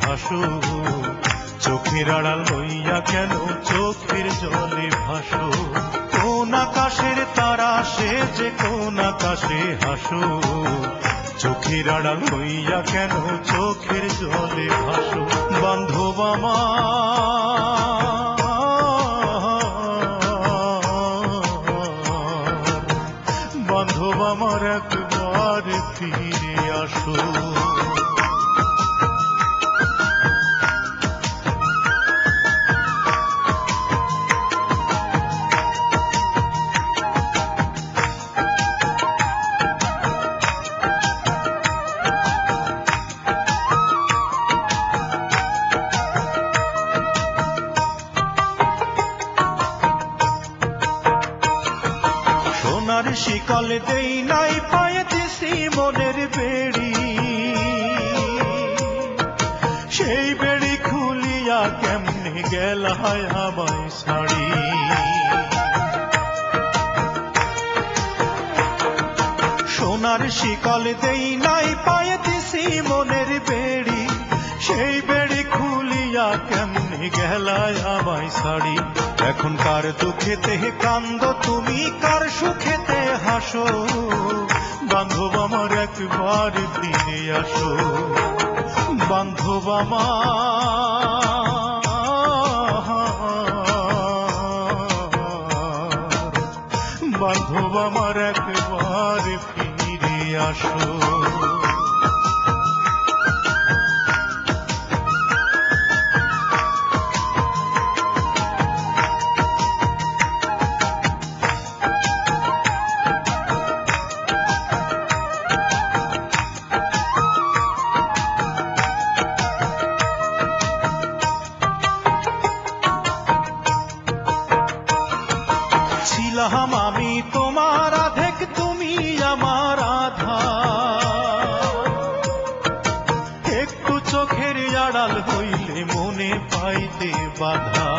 হাসো, চোখের আড়াল হইয়া কেন চোখের জলে ভাসো। কোন আকাশের তারা সে যে কোন আকাশে হাসো, চোখের আড়াল হইয়া কেন চোখের জলে ভাসো। বান্ধব আমার, বান্ধব আমার একবার ফিরে আসো। সোনার শিকল দেই নাই পায়ে দিছি মনের বেড়ি, সেই বেড়ি খুলিয়া কেমনে গেল হায় আমায় ছাড়ি। সোনার শিকল দেই নাই পায়ে দিছি মনের বেড়ি, সেই বেড়ি খুলিয়া কেমনে গেল আমায় ছাড়ি। এখন কার দুঃখেতে কান্দ তুমি, কার সুখেতে হাসো, বান্ধব আমার একবার ফিরে আসো। বান্ধব আমার, বান্ধব আমার একবার ফিরে আসো। ছিলাম আমি তোমার আধেক, তুমি আমার আধা, একটু চোখের আড়াল হইলে মনে পাইতে বাধা।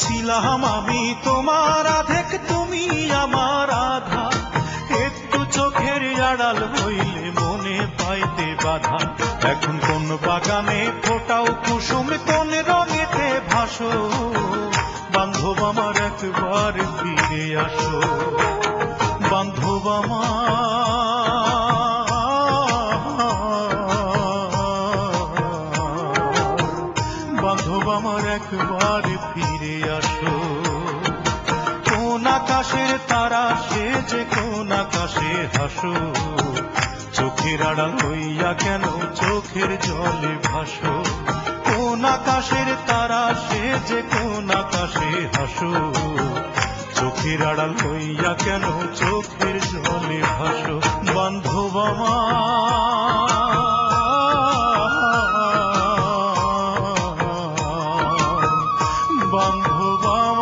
ছিলাম আমি তোমার আধেক, তুমি আমার আধা, একটু চোখের আড়াল হইলে মনে পাইতে বাধা। এখন কোন বাগানে ফোটাও কুসুম, কোন রঙেতে ভাসো, বান্ধব আমার একবার ফিরে আসো। বান্ধব আমার, বান্ধব আমার একবার ফিরে আসো। কোন আকাশের তারা সে যে কোন আকাশে হাসো, চোখের আড়াল হইয়া কেন চোখের জলে ভাসো। কোন আকাশের তারা সে যে কোন আকাশে হাসো, চোখের আড়াল হইয়া কেন চোখের জলে ভাসো। বান্ধব আমার, বান্ধব আমার।